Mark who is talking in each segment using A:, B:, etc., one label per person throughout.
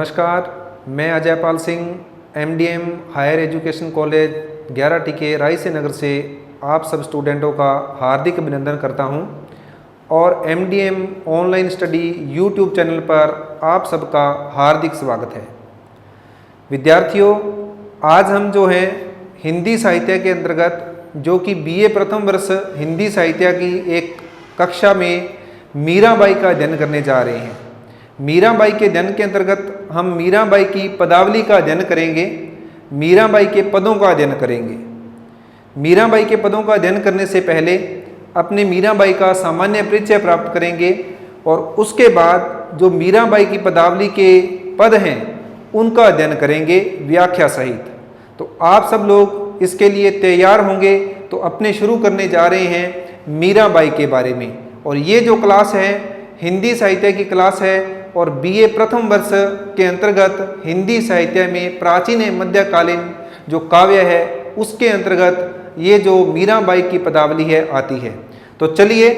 A: नमस्कार, मैं Ajaypal Singh MDM higher education college 11 टीके रायसी नगर से आप सब स्टूडेंटों का हार्दिक अभिनंदन करता हूं और MDM online study YouTube channel पर आप सबका हार्दिक स्वागत है। विद्यार्थियों, आज हम जो हैं हिंदी साहित्य के अंतर्गत जो कि BA प्रथम वर्ष हिंदी साहित्य की एक कक्षा में मीराबाई का अध्ययन करने जा रहे हैं। मीराबाई के अध्ययन के अंतर्गत हम मीराबाई की पदावली का अध्ययन करेंगे, मीराबाई के पदों का अध्ययन करेंगे। मीराबाई के पदों का अध्ययन करने से पहले अपने मीराबाई का सामान्य परिचय प्राप्त करेंगे और उसके बाद जो मीराबाई की पदावली के पद हैं उनका अध्ययन करेंगे व्याख्या सहित। तो आप सब लोग इसके लिए तैयार होंगे। तो अपने शुरू करने जा रहे हैं मीराबाई के बारे में। और ये जो क्लास है हिंदी साहित्य की क्लास है और BA प्रथम वर्ष के अंतर्गत हिंदी साहित्य में प्राचीन एवं मध्यकालीन जो काव्य है उसके अंतर्गत ये जो मीराबाई की पदावली है आती है। तो चलिए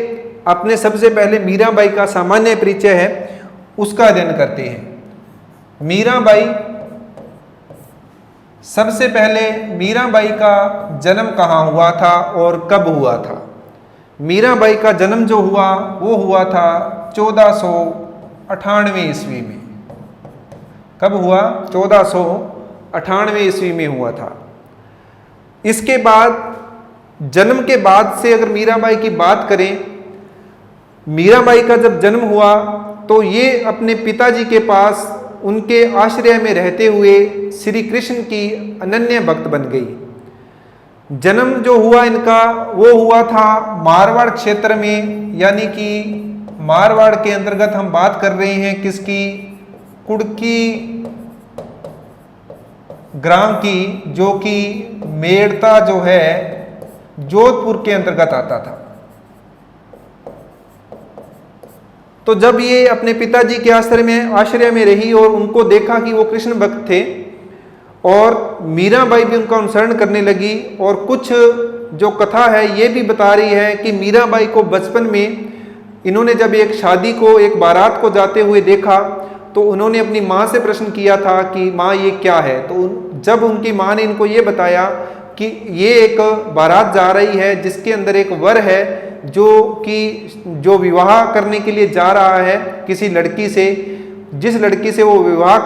A: अपने सबसे पहले मीराबाई का सामान्य परिचय है उसका अध्ययन करते हैं। मीराबाई, सबसे पहले मीराबाई का जन्म कहाँ हुआ था और कब हुआ था। मीराबाई का जन्म जो हुआ वो हुआ था 1498 ईस्वी में। कब हुआ? 1498 ईस्वी में हुआ था। इसके बाद जन्म के बाद से अगर मीराबाई की बात करें, मीराबाई का जब जन्म हुआ तो ये अपने पिताजी के पास उनके आश्रय में रहते हुए श्री कृष्ण की अनन्य भक्त बन गई। जन्म जो हुआ इनका वो हुआ था मारवाड़ क्षेत्र में, यानी कि मारवाड़ के अंतर्गत हम बात कर रहे हैं किसकी? कुड़की ग्राम की, जो कि मेड़ता जो है जोधपुर के अंतर्गत आता था। तो जब ये अपने पिताजी के आश्रय में रही और उनको देखा कि वो कृष्ण भक्त थे और मीराबाई भी उनका अनुसरण करने लगी। और कुछ जो कथा है ये भी बता रही है कि मीराबाई को बचपन में इन्होंने जब एक शादी को, एक बारात को जाते हुए देखा तो उन्होंने अपनी माँ से प्रश्न किया था कि माँ ये क्या है। तो जब उनकी माँ ने इनको ये बताया कि ये एक बारात जा रही है जिसके अंदर एक वर है जो विवाह करने के लिए जा रहा है किसी लड़की से, जिस लड़की से वो विवाह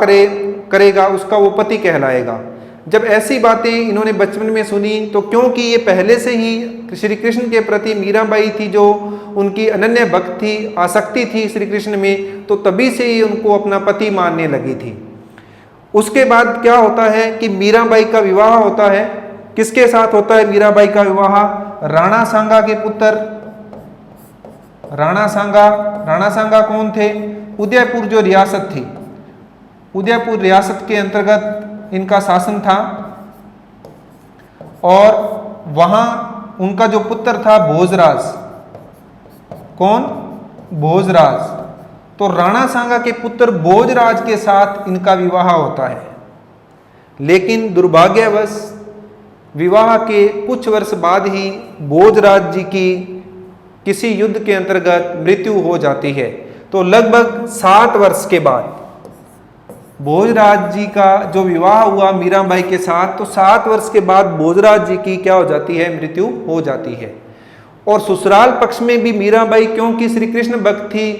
A: करेगा उसका वो पति कहलाएगा। जब ऐसी बातें इन्होंने बचपन में सुनी तो क्योंकि ये पहले से ही श्री कृष्ण के प्रति मीराबाई थी जो उनकी अनन्य भक्त थी, आसक्ति थी श्री कृष्ण में, तो तभी से ही उनको अपना पति मानने लगी थी। उसके बाद क्या होता है कि मीराबाई का विवाह होता है। किसके साथ होता है मीराबाई का विवाह? राणा सांगा के पुत्र राणा सांगा कौन थे? उदयपुर जो रियासत थी, उदयपुर रियासत के अंतर्गत इनका शासन था और वहां उनका जो पुत्र था भोजराज। कौन? भोजराज। तो राणा सांगा के पुत्र भोजराज के साथ इनका विवाह होता है। लेकिन दुर्भाग्यवश विवाह के कुछ वर्ष बाद ही भोजराज जी की किसी युद्ध के अंतर्गत मृत्यु हो जाती है। तो लगभग 7 वर्ष के बाद भोजराज जी का जो विवाह हुआ मीराबाई के साथ, तो 7 वर्ष के बाद भोजराज जी की क्या हो जाती है? मृत्यु हो जाती है। और ससुराल पक्ष में भी मीराबाई क्योंकि श्री कृष्ण भक्त थी,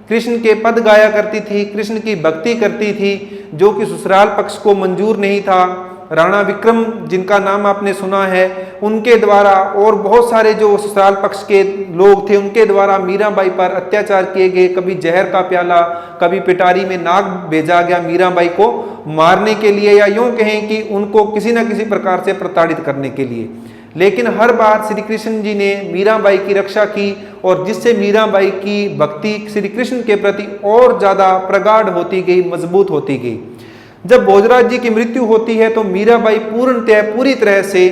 A: कृष्ण के पद गाया करती थी, कृष्ण की भक्ति करती थी, जो कि ससुराल पक्ष को मंजूर नहीं था। राणा विक्रम जिनका नाम आपने सुना है, उनके द्वारा और बहुत सारे जो ससुराल पक्ष के लोग थे उनके द्वारा मीराबाई पर अत्याचार किए गए। कभी जहर का प्याला, कभी पिटारी में नाग भेजा गया मीराबाई को मारने के लिए, या यूं कहें कि उनको किसी न किसी प्रकार से प्रताड़ित करने के लिए। लेकिन हर बार श्री कृष्ण जी ने मीराबाई की रक्षा की और जिससे मीराबाई की भक्ति श्री कृष्ण के प्रति और ज़्यादा प्रगाढ़ होती गई, मजबूत होती गई। जब भोजराज जी की मृत्यु होती है तो मीराबाई पूरी तरह से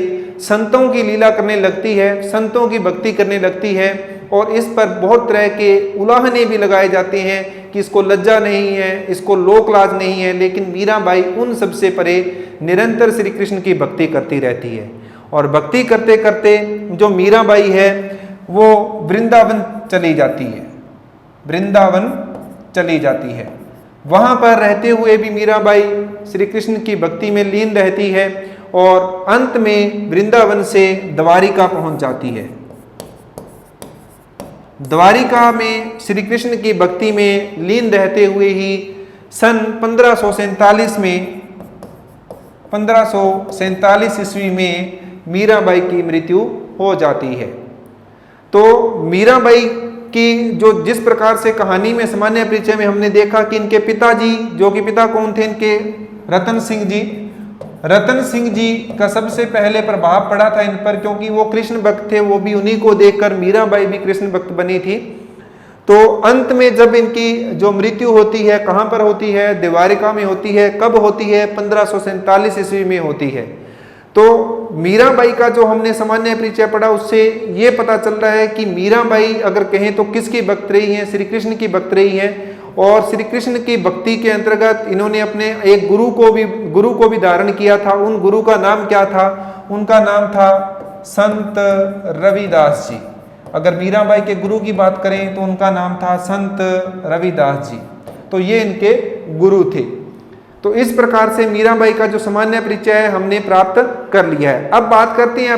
A: संतों की लीला करने लगती है, संतों की भक्ति करने लगती है। और इस पर बहुत तरह के उलाहने भी लगाए जाते हैं कि इसको लज्जा नहीं है, इसको लोक लाज नहीं है। लेकिन मीराबाई उन सबसे परे निरंतर श्री कृष्ण की भक्ति करती रहती है। और भक्ति करते करते जो मीराबाई है वो वृंदावन चली जाती है, वृंदावन चली जाती है। वहाँ पर रहते हुए भी मीराबाई श्री कृष्ण की भक्ति में लीन रहती है और अंत में वृंदावन से द्वारिका पहुँच जाती है। द्वारिका में श्री कृष्ण की भक्ति में लीन रहते हुए ही सन 1547 ईस्वी में मीराबाई की मृत्यु हो जाती है। तो मीराबाई की जो जिस प्रकार से कहानी में सामान्य परिचय में हमने देखा कि इनके पिताजी, जो कि पिता कौन थे इनके, रतन सिंह जी का सबसे पहले प्रभाव पड़ा था इन पर, क्योंकि वो कृष्ण भक्त थे, वो भी उन्हीं को देखकर मीराबाई भी कृष्ण भक्त बनी थी। तो अंत में जब इनकी जो मृत्यु होती है, कहाँ पर होती है? द्वारिका में होती है। कब होती है? 1547 ईस्वी में होती है। तो मीराबाई का जो हमने सामान्य परिचय पढ़ा उससे ये पता चल रहा है कि मीराबाई अगर कहें तो किसकी भक्त रही हैं? श्री कृष्ण की भक्त रही हैं। और श्री कृष्ण की भक्ति के अंतर्गत इन्होंने अपने एक गुरु को भी धारण किया था। उन गुरु का नाम क्या था? उनका नाम था संत रविदास जी। अगर मीराबाई के गुरु की बात करें तो उनका नाम था संत रविदास जी। तो ये इनके गुरु थे। तो इस प्रकार से मीराबाई का जो सामान्य परिचय है हमने प्राप्त कर लिया है। अब बात करते हैं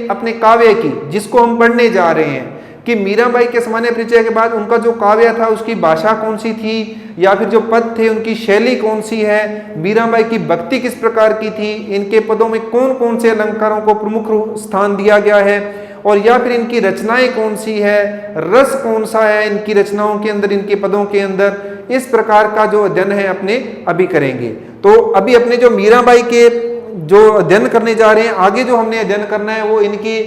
A: अपने काव्य की, जिसको हम पढ़ने जा रहे हैं, कि मीराबाई के सामान्य परिचय के बाद उनका जो काव्य था उसकी भाषा कौन सी थी, या फिर जो पद थे उनकी शैली कौन सी है, मीराबाई की भक्ति किस प्रकार की थी, इनके पदों में कौन कौन से अलंकारों को प्रमुख स्थान दिया गया है, और या फिर इनकी रचनाएं कौन सी है, रस कौन सा है इनकी रचनाओं के अंदर, इनके पदों के अंदर, इस प्रकार का जो अध्ययन है अपने अभी करेंगे। तो अभी अपने जो मीराबाई के जो अध्ययन करने जा रहे हैं, आगे जो हमने अध्ययन करना है वो इनकी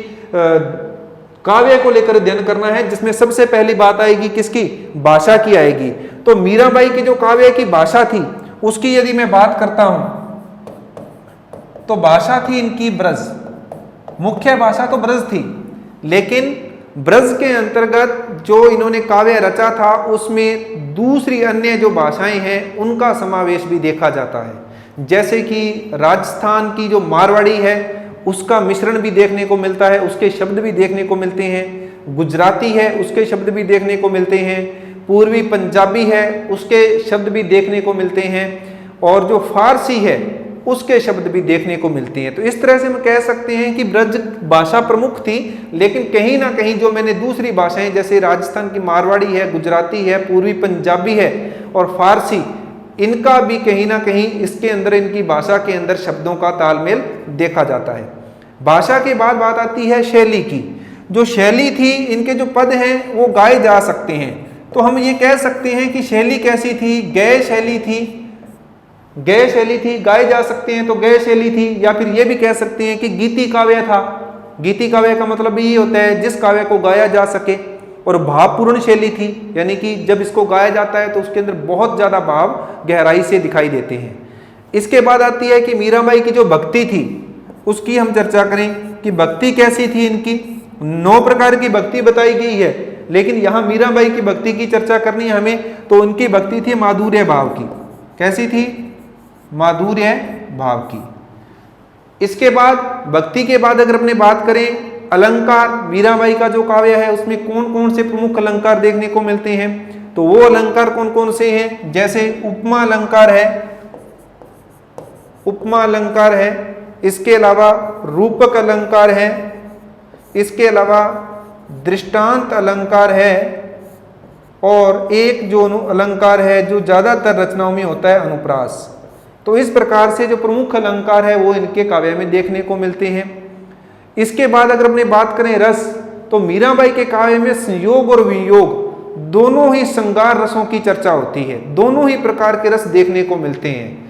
A: काव्य को लेकर अध्ययन करना है, जिसमें सबसे पहली बात आएगी किसकी? भाषा की आएगी। तो मीराबाई की जो काव्य की भाषा थी उसकी यदि मैं बात करता हूं तो भाषा थी इनकी ब्रज। मुख्य भाषा तो ब्रज थी, लेकिन ब्रज के अंतर्गत जो इन्होंने काव्य रचा था उसमें दूसरी अन्य जो भाषाएं हैं उनका समावेश भी देखा जाता है। जैसे कि राजस्थान की जो मारवाड़ी है उसका मिश्रण भी देखने को मिलता है, उसके शब्द भी देखने को मिलते हैं। गुजराती है उसके शब्द भी देखने को मिलते हैं। पूर्वी पंजाबी है उसके शब्द भी देखने को मिलते हैं, और जो फारसी है उसके शब्द भी देखने को मिलते हैं। तो इस तरह से हम कह सकते हैं कि ब्रज भाषा प्रमुख थी, लेकिन कहीं ना कहीं जो मैंने दूसरी भाषाएं जैसे राजस्थान की मारवाड़ी है, गुजराती है, पूर्वी पंजाबी है और फारसी, इनका भी कहीं ना कहीं इसके अंदर, इनकी भाषा के अंदर शब्दों का तालमेल देखा जाता है। भाषा के बाद बात आती है शैली की। जो शैली थी, इनके जो पद हैं वो गाए जा सकते हैं। तो हम ये कह सकते हैं कि शैली कैसी थी? गय शैली थी, गय शैली थी, गाए जा सकते हैं तो गय शैली थी। या फिर ये भी कह सकते हैं कि गीति काव्य था। गीति काव्य का मतलब ये होता है जिस काव्य को गाया जा सके। और भावपूर्ण शैली थी, यानी कि जब इसको गाया जाता है तो उसके अंदर बहुत ज़्यादा भाव गहराई से दिखाई देते हैं। इसके बाद आती है कि मीराबाई की जो भक्ति थी उसकी हम चर्चा करें कि भक्ति कैसी थी इनकी। 9 प्रकार की भक्ति बताई गई है, लेकिन यहाँ मीराबाई की भक्ति की चर्चा करनी है हमें, तो उनकी भक्ति थी माधुर्य भाव की। कैसी थी? माधुर्य भाव की। इसके बाद भक्ति के बाद अगर अपने बात करें अलंकार, मीराबाई का जो काव्य है उसमें कौन कौन से प्रमुख अलंकार देखने को मिलते हैं, तो वो अलंकार कौन कौन से हैं? जैसे उपमा अलंकार है, उपमा अलंकार है, इसके अलावा रूपक अलंकार है, इसके अलावा दृष्टांत अलंकार है, और एक जो अलंकार है जो ज्यादातर रचनाओं में होता है अनुप्रास। तो इस प्रकार से जो प्रमुख अलंकार है वो इनके काव्य में देखने को मिलते हैं। इसके बाद अगर अपने बात करें रस, तो मीराबाई के काव्य में संयोग और वियोग दोनों ही श्रृंगार रसों की चर्चा होती है। दोनों ही प्रकार के रस देखने को मिलते हैं,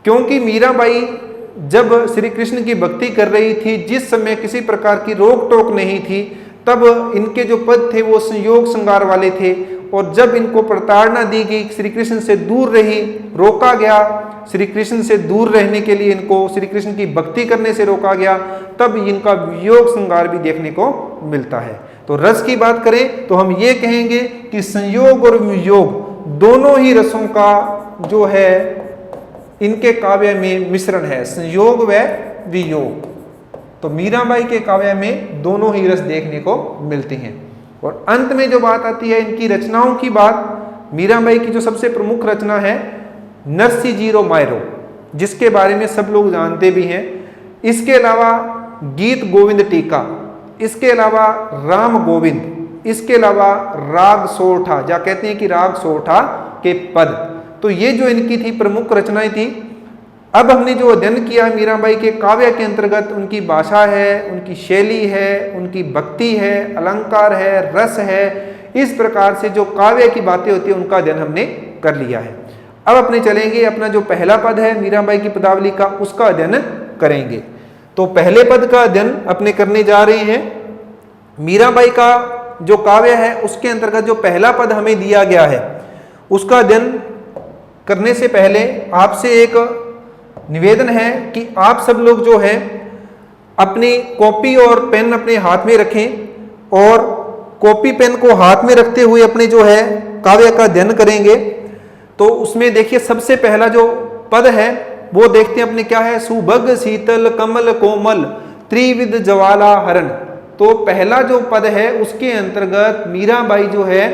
A: क्योंकि मीराबाई जब श्री कृष्ण की भक्ति कर रही थी, जिस समय किसी प्रकार की रोक टोक नहीं थी, तब इनके जो पद थे वो संयोग श्रृंगार वाले थे। और जब इनको प्रताड़ना दी गई, श्री कृष्ण से दूर रही, रोका गया, श्री कृष्ण से दूर रहने के लिए इनको श्री कृष्ण की भक्ति करने से रोका गया, तब इनका वियोग श्रृंगार भी देखने को मिलता है। तो रस की बात करें तो हम ये कहेंगे कि संयोग और वियोग दोनों ही रसों का जो है इनके काव्य में मिश्रण है, संयोग व वियोग। तो मीराबाई के काव्य में दोनों ही रस देखने को मिलते हैं। और अंत में जो बात आती है इनकी रचनाओं की बात, मीराबाई की जो सबसे प्रमुख रचना है नरसी जीरो मायरो, जिसके बारे में सब लोग जानते भी हैं। इसके अलावा गीत गोविंद टीका, इसके अलावा राम गोविंद, इसके अलावा राग सोरठा, या कहते हैं कि राग सोरठा के पद। तो ये जो इनकी थी प्रमुख रचनाएं थी। अब हमने जो अध्ययन किया मीराबाई के काव्य के अंतर्गत उनकी भाषा है, उनकी शैली है, उनकी भक्ति है, अलंकार है, रस है, इस प्रकार से जो काव्य की बातें होती है उनका अध्ययन हमने कर लिया है। अब अपने चलेंगे अपना जो पहला पद है मीराबाई की पदावली का, उसका अध्ययन करेंगे। तो पहले पद का अध्ययन अपने करने जा रहे हैं। मीराबाई का जो काव्य है उसके अंतर्गत जो पहला पद हमें दिया गया है उसका अध्ययन करने से पहले आपसे एक निवेदन है कि आप सब लोग जो है अपनी कॉपी और पेन अपने हाथ में रखें और कॉपी पेन को हाथ में रखते हुए अपने जो है काव्य का अध्ययन करेंगे। तो उसमें देखिए सबसे पहला जो पद है वो देखते हैं अपने क्या है, सुभग शीतल कमल कोमल त्रिविध ज्वाला हरण। तो पहला जो पद है उसके अंतर्गत मीराबाई जो है,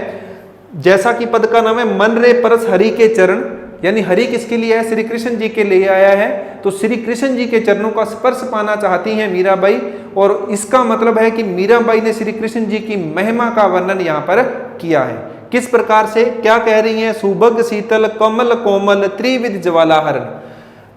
A: जैसा कि पद का नाम है मन रे परस हरि के चरण, यानी हरि किसके लिए है, श्री कृष्ण जी के लिए आया है। तो श्री कृष्ण जी के चरणों का स्पर्श पाना चाहती हैं मीराबाई, और इसका मतलब है कि मीराबाई ने श्री कृष्ण जी की महिमा का वर्णन यहाँ पर किया है। किस प्रकार से, क्या कह रही हैं, सुभग शीतल कमल कोमल त्रिविध ज्वाला हरण।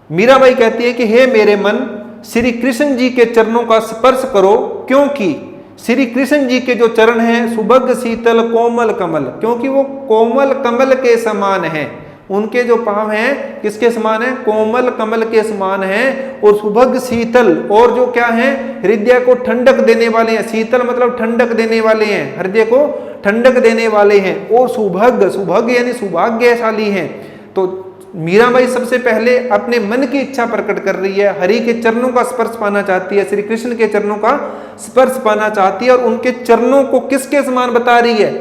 A: मीराबाई कहती है कि हे मेरे मन, श्री कृष्ण जी के चरणों का स्पर्श करो, क्योंकि श्री कृष्ण जी के जो चरण हैं सुभग शीतल कोमल कमल, क्योंकि वो कोमल कमल के समान हैं। उनके जो पांव हैं किसके समान है, कोमल कमल के समान हैं। और सुभग शीतल, और जो क्या है, हृदय को ठंडक देने वाले हैं। शीतल मतलब ठंडक देने वाले हैं, हृदय को ठंडक देने वाले हैं। और सुभग, सुभग यानी सौभाग्यशाली हैं। तो मीराबाई सबसे पहले अपने मन की इच्छा प्रकट कर रही है, हरि के चरणों का स्पर्श पाना चाहती है, श्री कृष्ण के चरणों का स्पर्श पाना चाहती है। और उनके चरणों को किसके समान बता रही है,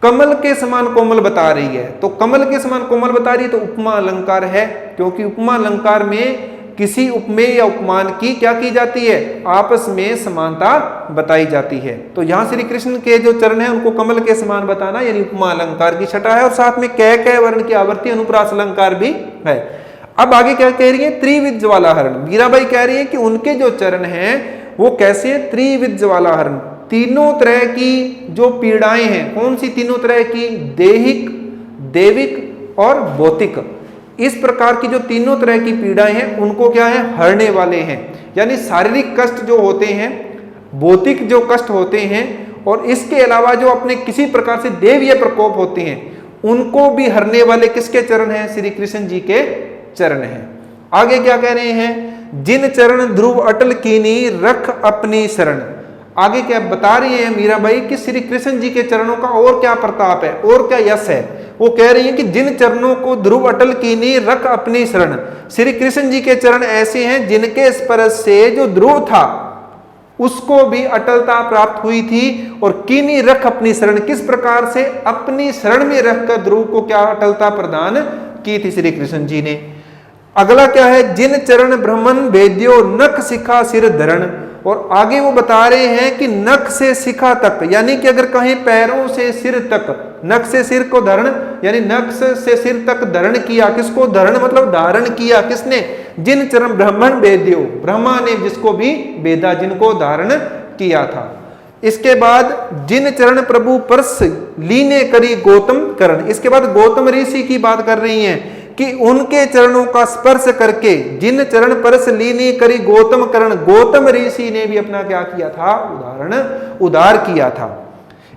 A: कमल के समान कोमल बता रही है। तो कमल के समान कोमल बता रही है तो उपमा अलंकार है, क्योंकि उपमा अलंकार में किसी उपमेय या उपमान की क्या की जाती है, आपस में समानता बताई जाती है। तो यहां श्री कृष्ण के जो चरण है उनको कमल के समान बताना यानी उपमा अलंकार की छटा है। और साथ में कै वर्ण की आवर्ती अनुप्रास अलंकार भी है। अब आगे क्या कह रही है, त्रिविध ज्वाला हरण। मीराबाई कह रही है कि उनके जो चरण हैं वो कैसे है, त्रिविध ज्वाला हरण, तीनों तरह की जो पीड़ाएं हैं। कौन सी तीनों तरह की, देहिक, देविक और भौतिक। इस प्रकार की जो तीनों तरह की पीड़ाएं हैं उनको क्या है, हरने वाले हैं। यानी शारीरिक कष्ट जो होते हैं, भौतिक जो कष्ट होते हैं, और इसके अलावा जो अपने किसी प्रकार से देवीय प्रकोप होते हैं उनको भी हरने वाले किसके चरण हैं, श्री कृष्ण जी के चरण हैं। आगे क्या कह रहे हैं, जिन चरण ध्रुव अटल कीनी रख अपनी शरण। आगे क्या बता रही है मीराबाई कि श्री कृष्ण जी के चरणों का और क्या प्रताप है और क्या यश है। वो कह रही है कि जिन चरणों को ध्रुव अटल कीनी रख अपनी शरण। श्री कृष्ण जी के चरण ऐसे हैं जिनके स्पर्श से जो ध्रुव था उसको भी अटलता प्राप्त हुई थी। और कीनी रख अपनी शरण, किस प्रकार से, अपनी शरण में रखकर ध्रुव को क्या अटलता प्रदान की थी श्री कृष्ण जी ने। अगला क्या है, जिन चरण ब्रह्मन वेद्यो नख शिखा सिर धरण। और आगे वो बता रहे हैं कि नख से शिखा तक, यानी कि अगर कहें पैरों से सिर तक, नख से सिर को धरण यानी नख से सिर तक धरण किया। किसको धरण मतलब धारण किया, किसने, जिन चरण ब्रह्मन वेद्यो, ब्रह्मा ने जिसको भी वेदा, जिनको धारण किया था। इसके बाद जिन चरण प्रभु परस लीने करी गौतम करण। इसके बाद गौतम ऋषि की बात कर रही हैं कि उनके चरणों का स्पर्श करके जिन चरण परस लीनी करी गौतम करण, गौतम ऋषि ने भी अपना क्या किया था, उद्धार किया था।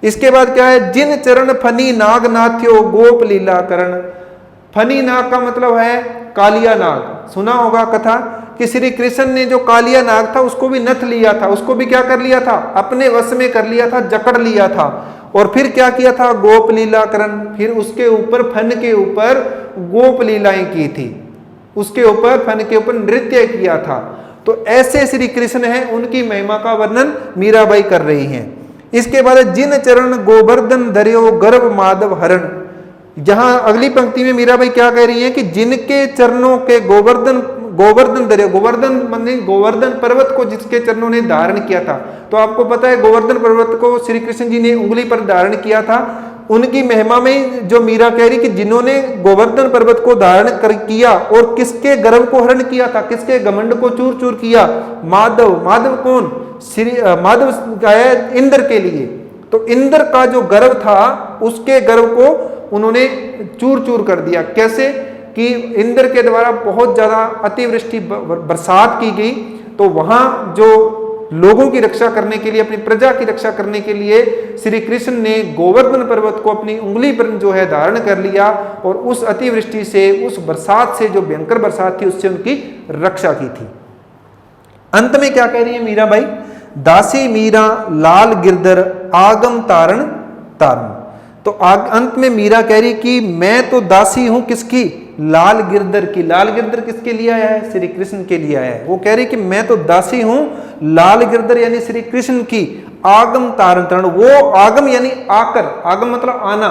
A: इसके बाद क्या है, जिन चरण फनी नाग नाथ्यो गोप लीला करण। फनी नाग का मतलब है कालिया नाग। सुना होगा कथा कि श्री कृष्ण ने जो कालिया नाग था उसको भी नथ लिया था, उसको भी क्या कर लिया था, अपने वश में कर लिया था, जकड़ लिया था। और फिर क्या किया था, गोप लीला करण, फिर उसके ऊपर फन के ऊपर गोप लीलाएं की थी, उसके ऊपर फन के ऊपर नृत्य किया था। तो ऐसे श्री कृष्ण हैं, उनकी महिमा का वर्णन मीराबाई कर रही हैं। इसके बाद जिन चरण गोवर्धन धर्यो गर्भ माधव हरण। जहां अगली पंक्ति में मीराबाई क्या कह रही हैं कि जिनके चरणों के गोवर्धन धर्यो, गोवर्धन मंदिर, गोवर्धन पर्वत को जिसके चरणों ने धारण किया था। तो आपको पता है गोवर्धन पर्वत को श्री कृष्ण जी ने उंगली पर धारण किया था। उनकी महिमा में जो मीरा कह रही कि जिन्होंने गोवर्धन पर्वत को धारण कर किया और किसके गर्व को हरण किया था, किसके घमंड को चूर चूर किया, माधव। माधव कौन? श्री माधव गाया इंद्र के लिए। तो इंद्र का जो गर्व था उसके गर्व को उन्होंने चूर चूर कर दिया। कैसे? कि इंद्र के द्वारा बहुत ज्यादा अतिवृष्टि बरसात की गई, तो वहां जो लोगों की रक्षा करने के लिए, अपनी प्रजा की रक्षा करने के लिए श्री कृष्ण ने गोवर्धन पर्वत को अपनी उंगली पर जो है धारण कर लिया और उस अतिवृष्टि से, उस बरसात से, जो भयंकर बरसात थी, उससे उनकी रक्षा की थी। अंत में क्या कह रही है मीराबाई? दासी मीरा लाल गिरधर आगम तारण तारण। तो अंत में मीरा कह रही कि मैं तो दासी हूं किसकी? लाल गिरधर की। लाल गिरधर किसके लिए आया है? श्री कृष्ण के लिए आया है। वो कह रही कि मैं तो दासी हूं लाल गिरधर यानी श्री कृष्ण की, आगम तारण तारण। वो आगम यानी आकर, आगम मतलब आना,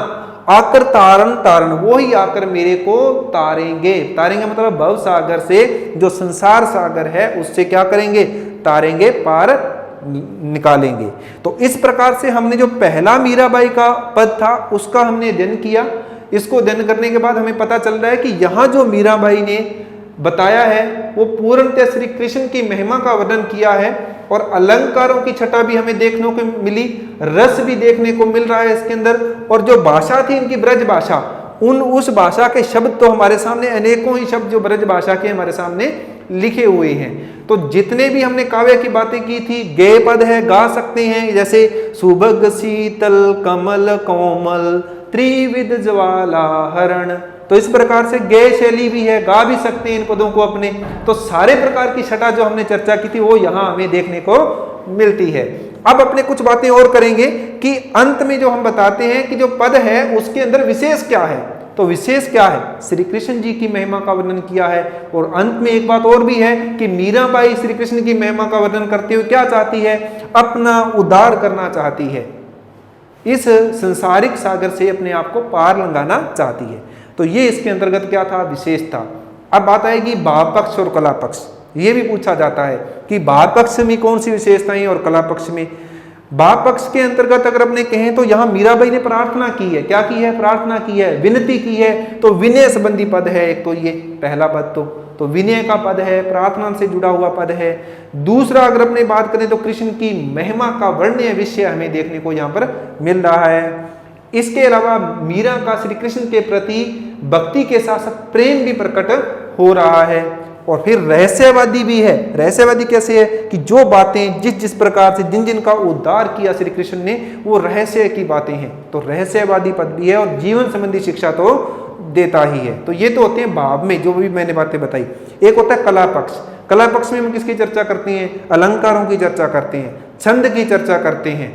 A: आकर तारण तारण, वो ही आकर मेरे को तारेंगे। तारेंगे मतलब भव सागर से, जो संसार सागर है उससे क्या करेंगे? तारेंगे, पार निकालेंगे। तो इस प्रकार से हमने जो पहला मीराबाई का पद था उसका हमने अध्ययन किया। इसको अध्ययन करने के बाद हमें पता चल रहा है कि यहां जो मीराबाई ने बताया है वो पूर्णतः श्री कृष्ण की महिमा का वर्णन किया है, और अलंकारों की छटा भी हमें देखने को मिली, रस भी देखने को मिल रहा है इसके अंदर। और जो भाषा थी इनकी ब्रज भाषा, उस भाषा के शब्द तो हमारे सामने अनेकों ही शब्द जो ब्रज भाषा के हमारे सामने लिखे हुए हैं। तो जितने भी हमने काव्य की बातें की थी, गेय पद है, गा सकते हैं, जैसे सुभग शीतल कमल कोमल त्रिविध ज्वाला हरण। तो इस प्रकार से गेय शैली भी है, गा भी सकते हैं इन पदों को अपने। तो सारे प्रकार की छटा जो हमने चर्चा की थी वो यहां हमें देखने को मिलती है। अब अपने कुछ बातें और करेंगे कि अंत में जो हम बताते हैं कि जो पद है उसके अंदर विशेष क्या है। तो विशेष क्या है? श्री कृष्ण जी की महिमा का वर्णन किया है। और अंत में एक बात और भी है कि मीराबाई श्री कृष्ण की महिमा का वर्णन करते हुए क्या चाहती है? अपना उद्धार करना चाहती है, इस संसारिक सागर से अपने आप को पार लंघाना चाहती है। तो ये इसके अंतर्गत क्या था? विशेष था। अब बात आएगी भाव पक्ष और कला पक्ष। ये भी पूछा जाता है कि भाव पक्ष में कौन सी विशेषताएं और कला पक्ष में। भाव पक्ष के अंतर्गत अगर अपने कहें तो यहाँ मीराबाई ने प्रार्थना की है। क्या की है? प्रार्थना की है, विनती की है। तो विनय संबंधी पद है एक, तो ये पहला पद तो विनय का पद है, प्रार्थना से जुड़ा हुआ पद है। दूसरा अगर अपने बात करें तो कृष्ण की महिमा का वर्ण्य विषय हमें देखने को यहाँ पर मिल रहा है। इसके अलावा मीरा का श्री कृष्ण के प्रति भक्ति के साथ साथ प्रेम भी प्रकट हो रहा है। और फिर रहस्यवादी भी है। रहस्यवादी कैसे है? कि जो बातें जिस जिस प्रकार से जिन जिन का उद्धार किया श्री कृष्ण ने, वो रहस्य की बातें हैं। तो रहस्यवादी पद भी है और जीवन संबंधी शिक्षा तो देता ही है। तो ये तो होते हैं भाव में जो भी मैंने बातें बताई। एक होता है कला पक्ष। कला पक्ष में हम किसकी चर्चा करते हैं? अलंकारों की चर्चा करते हैं, छंद की चर्चा करते हैं।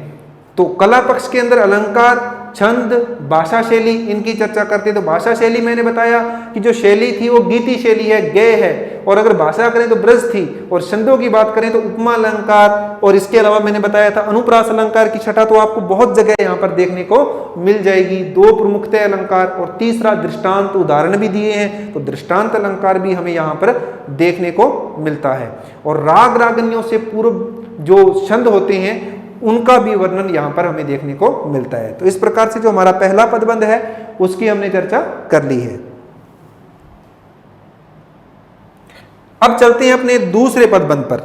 A: तो कला पक्ष के अंदर अलंकार, छंद, भाषा शैली, इनकी चर्चा करते हैं। तो भाषा शैली मैंने बताया कि जो शैली थी वो गीति शैली है, गेय है। और अगर भाषा करें तो ब्रज थी। और छंदों की बात करें तो उपमा अलंकार, और इसके अलावा मैंने बताया था अनुप्रास अलंकार की छटा तो आपको बहुत जगह यहाँ पर देखने को मिल जाएगी। दो प्रमुखतः अलंकार और तीसरा दृष्टांत, उदाहरण भी दिए हैं। तो दृष्टांत अलंकार भी हमें यहाँ पर देखने को मिलता है। और राग रागनियों से पूर्व जो छंद होते हैं उनका भी वर्णन यहाँ पर हमें देखने को मिलता है। तो इस प्रकार से जो हमारा पहला पदबंध है उसकी हमने चर्चा कर ली है। अब चलते हैं अपने दूसरे पदबंध पर।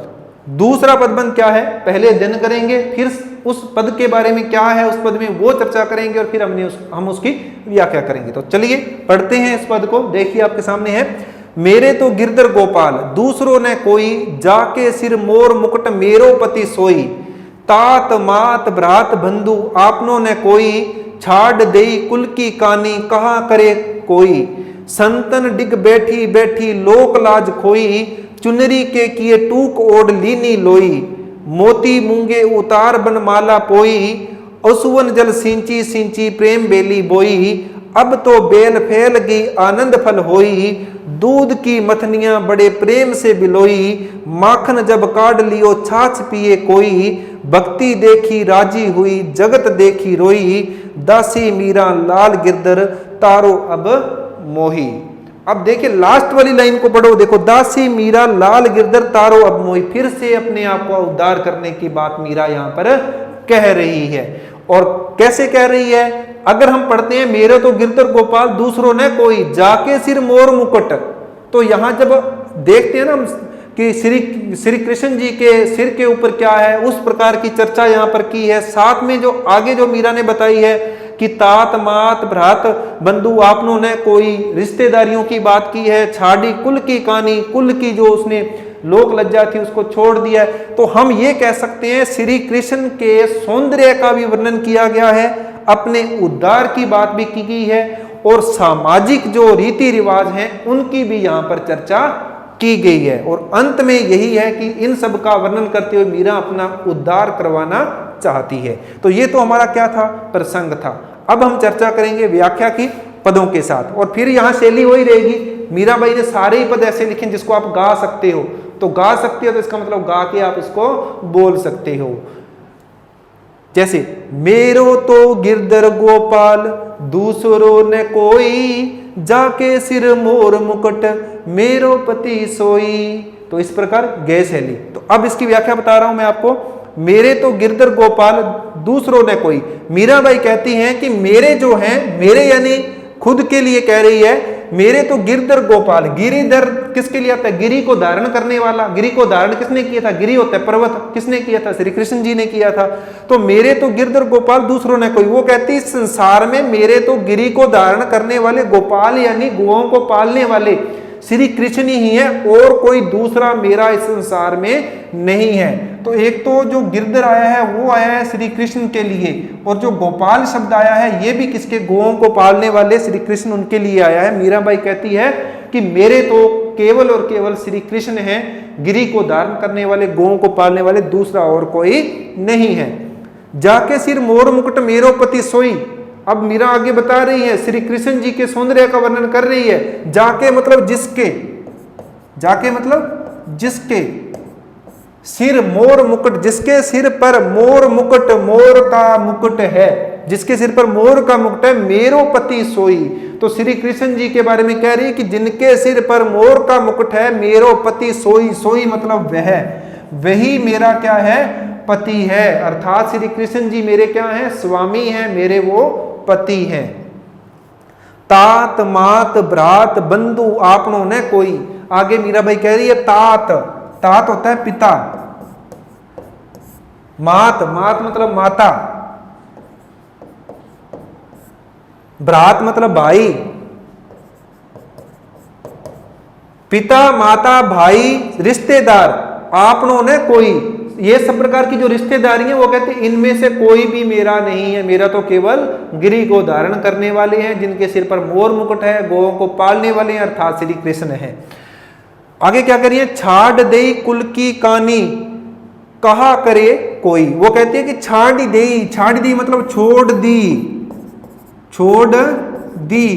A: दूसरा पदबंध क्या है पहले अध्ययन करेंगे, फिर उस पद के बारे में क्या है उस पद में वो चर्चा करेंगे, और फिर हम उसकी व्याख्या करेंगे। तो चलिए पढ़ते हैं इस पद को। देखिए आपके सामने है, मेरे तो गिरधर गोपाल दूसरों ने कोई, जाके सिर मोर मुकुट मेरो पति सोई। तात मात भ्रात बंधु आपनों ने कोई, छाड़ देई कुल की कानी कहा करे कोई। संतन डिग बैठी बैठी लोक लाज खोई, चुनरी के किए टूक ओढ़ लीनी लोई। मोती मूंगे उतार बन माला पोई, असुवन जल सिंची सिंची प्रेम बेली बोई। अब तो बेल फैल गई आनंद फल होई, दूध की मथनियां बड़े प्रेम से बिलोई। माखन जब काढ़ लियो छाछ पिए कोई, भक्ति देखी राजी हुई जगत देखी रोई। दासी मीरा लाल गिरधर तारो अब मोही। अब देखिए लास्ट वाली लाइन को पढ़ो, देखो दासी मीरा लाल गिरधर तारो अब मोही। फिर से अपने आप को उद्धार करने की बात मीरा यहाँ पर कह रही है। और कैसे कह रही है? अगर हम पढ़ते हैं मेरे तो गिरधर गोपाल दूसरों ने कोई, जाके सिर मोर मुकुट, तो यहां जब देखते हैं ना हम कि श्री कृष्ण जी के सिर के ऊपर क्या है, उस प्रकार की चर्चा यहाँ पर की है। साथ में जो आगे जो मीरा ने बताई है कि तात मात भ्रात बंधु आपनों ने कोई रिश्तेदारियों की बात की है, छाड़ी कुल की कहानी, कुल की जो उसने लोक लज्जा थी उसको छोड़ दिया है। तो हम ये कह सकते हैं श्री कृष्ण के सौंदर्य का भी वर्णन किया गया है, अपने उद्धार की बात भी की गई है, और सामाजिक जो रीति रिवाज हैं उनकी भी यहाँ पर चर्चा की गई है। और अंत में यही है कि इन सब का वर्णन करते हुए मीरा अपना उद्धार करवाना चाहती है। तो ये तो हमारा क्या था, प्रसंग था। अब हम चर्चा करेंगे व्याख्या की पदों के साथ, और फिर यहाँ शैली वही रहेगी। मीराबाई ने सारे ही पद ऐसे लिखे जिसको आप गा सकते हो, तो गा सकते हो तो इसका मतलब गा के आप इसको बोल सकते हो। जैसे मेरो तो गिरधर गोपाल दूसरों ने कोई, जाके सिर मोर मुकुट मेरो पति सोई। तो इस प्रकार गे शैली। तो अब इसकी व्याख्या बता रहा हूं मैं आपको। मेरे तो गिरधर गोपाल दूसरों ने कोई, मीराबाई कहती हैं कि मेरे जो हैं, मेरे यानी खुद के लिए कह रही है, मेरे तो गिरधर गोपाल, गिरिधर किसके लिए आता है, गिरी को धारण करने वाला। गिरी को धारण किसने किया था, गिरी होता है पर्वत, किसने किया था, श्री कृष्ण जी ने किया था। तो मेरे तो गिरधर गोपाल दूसरों ने कोई, वो कहती संसार में मेरे तो गिरी को धारण करने वाले गोपाल यानी गौओं को पालने वाले श्री कृष्ण ही है, और कोई दूसरा मेरा इस संसार में नहीं है। तो एक तो जो गिरधर आया है वो आया है श्री कृष्ण के लिए, और जो गोपाल शब्द आया है ये भी किसके, गौओं को पालने वाले श्री कृष्ण उनके लिए आया है। मीराबाई कहती है कि मेरे तो केवल और केवल श्री कृष्ण हैं, गिरी को धारण करने वाले, गौओं को पालने वाले, दूसरा और कोई नहीं है। जाके सिर मोर मुकुट मेरो पति सोई। अब मीरा आगे बता रही है, श्री कृष्ण जी के सौंदर्य का वर्णन कर रही है। जाके मतलब जिसके, जाके मतलब जिसके सिर मोर मुकुट, जिसके सिर पर मोर मुकुट, मोर का मुकुट है, जिसके सिर पर मोर का मुकुट है, मेरो पति सोई। तो श्री कृष्ण जी के बारे में कह रही है कि जिनके सिर पर मोर का मुकुट है, मेरो पति सोई। सोई मतलब वह, वही मेरा क्या है, पति है। अर्थात श्री कृष्ण जी मेरे क्या हैं, स्वामी हैं, मेरे वो पति हैं। तात मात भ्रात बंधु आपनों ने कोई। आगे मीराबाई कह रही है तात, तात होता है पिता, मात, मात मतलब माता, भ्रात मतलब भाई, पिता माता भाई रिश्तेदार, आपनों ने कोई। ये सब प्रकार की जो रिश्तेदारी है वो कहते हैं इनमें से कोई भी मेरा नहीं है, मेरा तो केवल गिरी को धारण करने वाले हैं, जिनके सिर पर मोर मुकुट है, गौओं को पालने वाले हैं, अर्थात श्री कृष्ण है। आगे क्या करिए, छाड़ दे कुल की कानी कहा करे कोई। वो कहती है कि छाड़ दी, छाड़ दी मतलब छोड़ दी, छोड़ दी,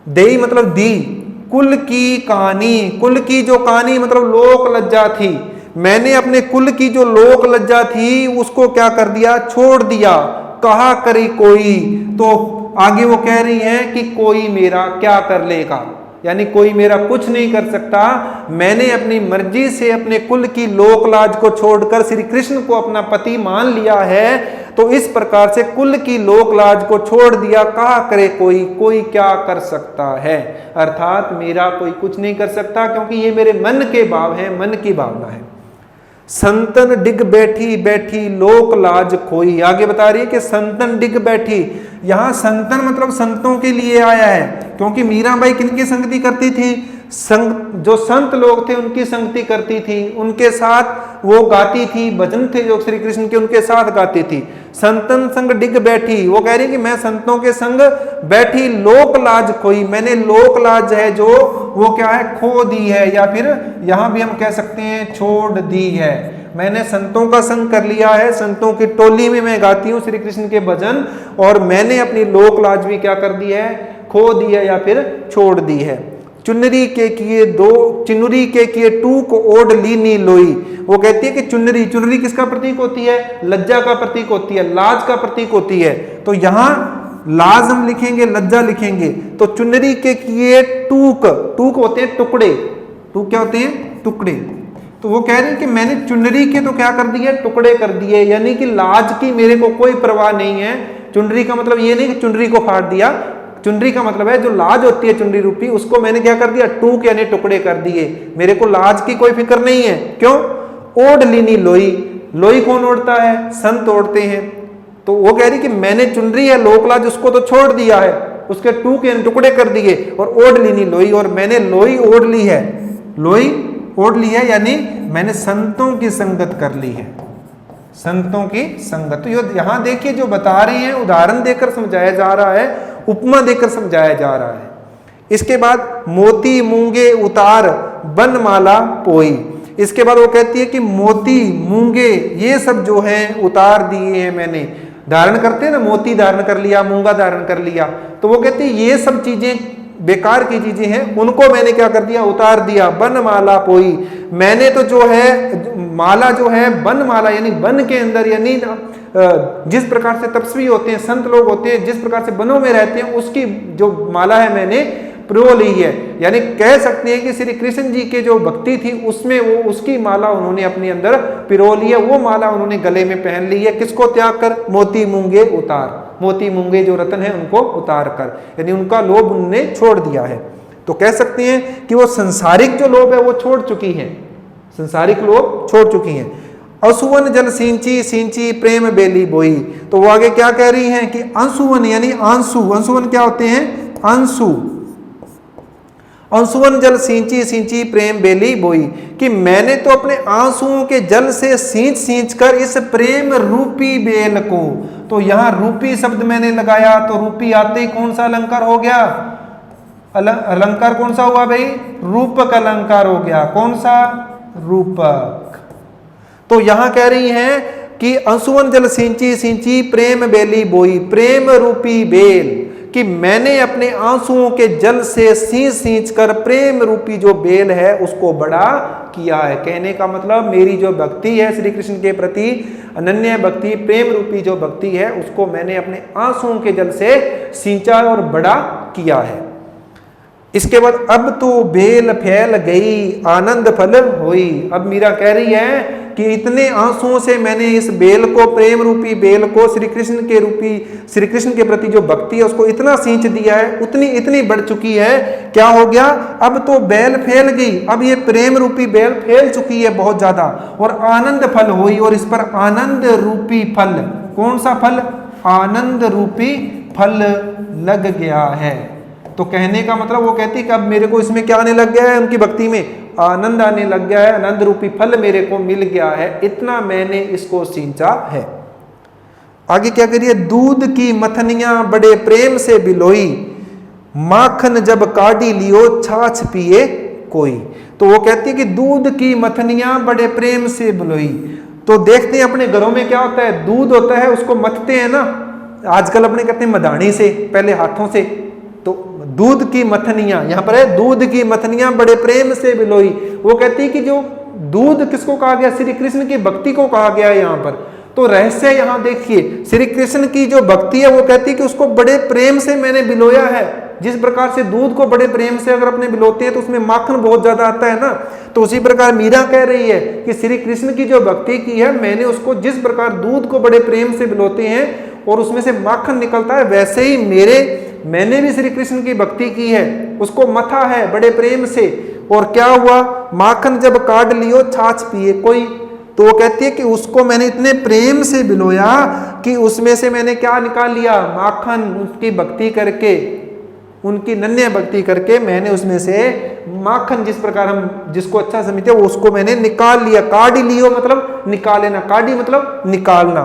A: दे मतलब दी। कुल की कहानी, कुल की जो कहानी मतलब लोक लज्जा थी, मैंने अपने कुल की जो लोक लज्जा थी उसको क्या कर दिया, छोड़ दिया। कहा करे कोई, तो आगे वो कह रही है कि कोई मेरा क्या कर लेगा, यानी कोई मेरा कुछ नहीं कर सकता। मैंने अपनी मर्जी से अपने कुल की लोक लाज को छोड़कर श्री कृष्ण को अपना पति मान लिया है, तो इस प्रकार से कुल की लोक लाज को छोड़ दिया। कहा करे कोई, कोई क्या कर सकता है, अर्थात मेरा कोई कुछ नहीं कर सकता, क्योंकि ये मेरे मन के भाव है, मन की भावना है। संतन डिग बैठी बैठी लोक लाज खोई। आगे बता रही है कि संतन डिग बैठी, यहां संतन मतलब संतों के लिए आया है, क्योंकि मीराबाई किनकी संगति करती थी, जो संत लोग थे उनकी संगति करती थी, उनके साथ वो गाती थी, भजन थे जो श्री कृष्ण के उनके साथ गाती थी। संतन संग डिग बैठी, वो कह रही कि मैं संतों के संग बैठी, लोक लाज खोई, मैंने लोक लाज है जो वो क्या है, खो दी है, या फिर यहां भी हम कह सकते हैं छोड़ दी है। मैंने संतों का संग कर लिया है, संतों की टोली में मैं गाती हूँ श्री कृष्ण के भजन, और मैंने अपनी लोक लाज भी क्या कर दी है, खो दी है या फिर छोड़ दी है। चुनरी के किए दो, चिनुरी के किए टूक ओढ़ लीनी लोई। वो कहती है कि चुनरी, चुनरी किसका प्रतीक होती है, लज्जा का प्रतीक होती है, लाज का प्रतीक होती है। तो यहां लाज हम लिखेंगे, लज्जा लिखेंगे, तो चुनरी के किए टूक, टूक होते हैं टुकड़े, टूक क्या होते हैं, टुकड़े। तो वो कह रहे हैं कि मैंने चुनरी के तो क्या कर दिए, टुकड़े कर दिए, यानी कि लाज की मेरे को कोई परवाह नहीं है, चुनरी का मतलब ये नहीं कि चुनरी को फाड़ दिया, चुनरी का मतलब है जो लाज होती है चुनरी रूपी, उसको मैंने क्या कर दिया, टूक यानी टुकड़े कर दिए। मेरे को लाज की कोई फिक्र नहीं है। क्यों? ओढ़ लीनी लोई, लोई कौन ओढ़ता है? संत ओढ़ते हैं। तो वो कह रही कि मैंने चुनरी है लोक लाज उसको तो छोड़ दिया है, उसके टूक यानी टुकड़े कर दिए, और ओढ़ लीनी लोई, और मैंने लोई ओढ़ ली है, लोई ओढ़ ली है यानी मैंने संतों की संगत कर ली है, संतों की संगत। तो यहां देखिए जो बता रहे हैं उदाहरण देकर समझाया जा रहा है, उपमा देकर समझाया जा रहा है। इसके बाद मोती मूंगे उतार बनमाला पोई, इसके बाद वो कहती है कि मोती मूंगे ये सब जो है उतार दिए हैं मैंने, धारण करते हैं ना, मोती धारण कर लिया, मूंगा धारण कर लिया, तो वो कहती है ये सब चीजें बेकार की चीजें हैं, उनको मैंने क्या कर दिया, उतार दिया। बनमाला पोई, मैंने तो जो है माला जो है बनमाला यानी बन के अंदर, यानी जिस प्रकार से तपस्वी होते हैं, संत लोग होते हैं, जिस प्रकार से बनों में रहते हैं, उसकी जो माला है मैंने प्रो ली है। यानी कह सकते हैं कि श्री कृष्ण जी के जो भक्ति थी उसमें वो उसकी माला उन्होंने अपने अंदर पिरो ली है, वो माला उन्होंने गले में पहन ली है। किसको त्याग कर? मोती मूंगे उतार, मोती मूंगे जो रतन है उनको उतार कर, यानी उनका लोभ उन्होंने छोड़ दिया है। तो कह सकते हैं कि वो संसारिक जो लोभ है वो छोड़ चुकी है, संसारिक लोभ छोड़ चुकी हैं। असुवन जल सिंची सिंची प्रेम बेली बोई, तो वो आगे क्या कह रही हैं कि अंशुवन यानी आंसू, अंशुवन क्या होते हैं? आंसू। अंशुवन जल सिंची सिंची प्रेम बेली बोई, कि मैंने तो अपने आंसुओं के जल से सींच सींच कर इस प्रेम रूपी बेल को, तो यहां रूपी शब्द मैंने लगाया, तो रूपी आते ही कौन सा अलंकार हो गया? अलंकार कौन सा हुआ भाई? रूपक अलंकार हो गया। कौन सा? रूपक। तो यहां कह रही हैं कि अंशुवन जल सिंची सिंची प्रेम बेली बोई, प्रेम रूपी बेल, कि मैंने अपने आंसुओं के जल से सींच सींच कर प्रेम रूपी जो बेल है उसको बड़ा किया है। कहने का मतलब मेरी जो भक्ति है श्री कृष्ण के प्रति, अनन्य भक्ति, प्रेम रूपी जो भक्ति है, उसको मैंने अपने आंसुओं के जल से सींचा और बड़ा किया है। इसके बाद अब तो बेल फैल गई आनंद फल होई, अब मीरा कह रही है कि इतने आंसुओं से मैंने इस बेल को, प्रेम रूपी बेल को, श्री कृष्ण के रूपी, श्री कृष्ण के प्रति जो भक्ति है उसको इतना सींच दिया है, उतनी इतनी बढ़ चुकी है, क्या हो गया? अब तो बेल फैल गई, अब ये प्रेम रूपी बेल फैल चुकी है बहुत ज्यादा, और आनंद फल हुई, और इस पर आनंद रूपी फल, कौन सा फल? आनंद रूपी फल लग गया है। तो कहने का मतलब वो कहती है कि अब मेरे को इसमें क्या आने लग गया है? उनकी भक्ति में आनंद आने लग गया है, आनंद रूपी फल मेरे को मिल गया है, इतना मैंने इसको सींचा है। आगे क्या करिए? दूध की मथनियां बड़े प्रेम से बिलोई, माखन जब काढ़ी लियो छाछ पिए कोई, तो वो कहती है कि दूध की मथनियां बड़े प्रेम से बिलोई। तो देखते हैं अपने घरों में क्या होता है, दूध होता है उसको मथते हैं ना, आजकल अपने कहते हैं मधानी से, पहले हाथों से। तो दूध की मथनियां, यहां पर है दूध की मथनियां बड़े प्रेम से बिलोई, वो कहती है कि जो दूध किसको कहा गया? श्री कृष्ण की भक्ति को कहा गया है यहां पर। तो रहस्य यहां देखिए, श्री कृष्ण की जो भक्ति है वो कहती है कि उसको बड़े प्रेम से मैंने बिलोया है। जिस प्रकार से दूध को बड़े प्रेम से अगर अपने बिलोते हैं तो उसमें माखन बहुत ज्यादा आता है ना, तो उसी प्रकार मीरा कह रही है कि श्री कृष्ण की जो भक्ति की है मैंने उसको, जिस प्रकार दूध को बड़े प्रेम से बिलोते हैं और उसमें से माखन निकलता है, वैसे ही मैंने भी श्री कृष्ण की भक्ति की है, उसको मथा है बड़े प्रेम से। और क्या हुआ? माखन जब काढ़ लियो छाछ पिए कोई, तो वो कहती है कि उसको मैंने इतने प्रेम से बिलोया कि उसमें से मैंने क्या निकाल लिया? माखन। उसकी भक्ति करके, उनकी नन्हे भक्ति करके मैंने उसमें से माखन, जिस प्रकार हम जिसको अच्छा समझते हैं उसको मैंने निकाल लिया। काढ़ लियो मतलब निकाल लेना, काढ़ी मतलब निकालना,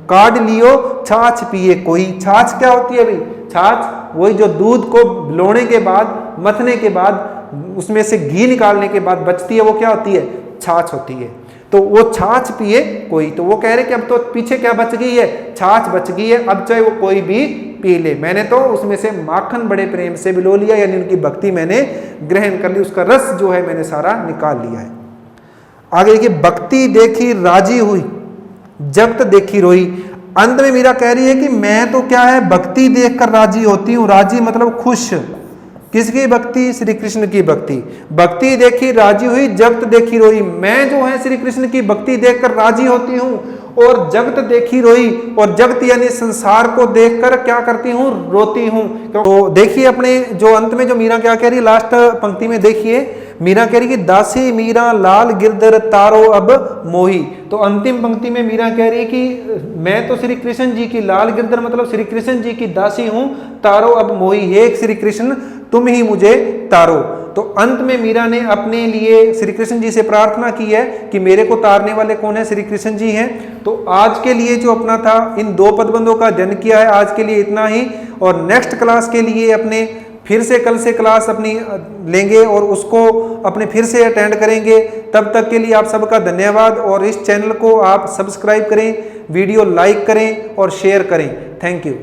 A: काढ़ लियो छाछ पिए कोई। छाछ क्या होती है भाई? छाछ वही जो दूध को भिगोने के बाद, मथने के बाद, उसमें से घी निकालने के बाद बचती है, वो क्या होती है? छाछ होती है। तो वो छाछ पिए कोई, तो वो कह रहे कि अब तो पीछे क्या बच गई है? छाछ बच गई है, अब चाहे वो कोई भी पी ले, मैंने तो उसमें से माखन बड़े प्रेम से बिलो लिया, यानी उनकी भक्ति मैंने ग्रहण कर ली, उसका रस जो है मैंने सारा निकाल लिया है। आगे देखिए, भक्ति देखी राजी हुई जगत देखी रोई। अंत में मीरा कह रही है कि मैं तो क्या है, भक्ति देखकर राजी होती हूँ। राजी मतलब खुश। किसकी भक्ति? श्री कृष्ण की भक्ति। भक्ति देखी राजी हुई जगत देखी रोई। मैं जो है श्री कृष्ण की भक्ति देखकर राजी होती हूँ और जगत देखी रोई, और जगत यानी संसार को देखकर क्या करती हूँ, रोती हूँ। तो देखिए अपने जो अंत में जो मीरा क्या कह रही है, लास्ट पंक्ति में देखिए मीरा कह रही कि दासी मीरा लाल गिरधर तारो अब मोही। तो अंतिम पंक्ति में मीरा कह रही कि मैं तो श्री कृष्ण जी की, लाल गिरधर मतलब श्री कृष्ण जी की दासी हूं, तारो अब मोही, हे श्री कृष्ण तुम ही मुझे तारो। तो अंत में मीरा ने अपने लिए श्री कृष्ण जी से प्रार्थना की है कि मेरे को तारने वाले कौन है, श्री कृष्ण जी हैं। तो आज के लिए जो अपना था इन 2 पदबंधों का अध्ययन किया है, आज के लिए इतना ही। और नेक्स्ट क्लास के लिए अपने फिर से कल से क्लास अपनी लेंगे और उसको अपने फिर से अटेंड करेंगे। तब तक के लिए आप सबका धन्यवाद, और इस चैनल को आप सब्सक्राइब करें, वीडियो लाइक करें और शेयर करें। Thank you.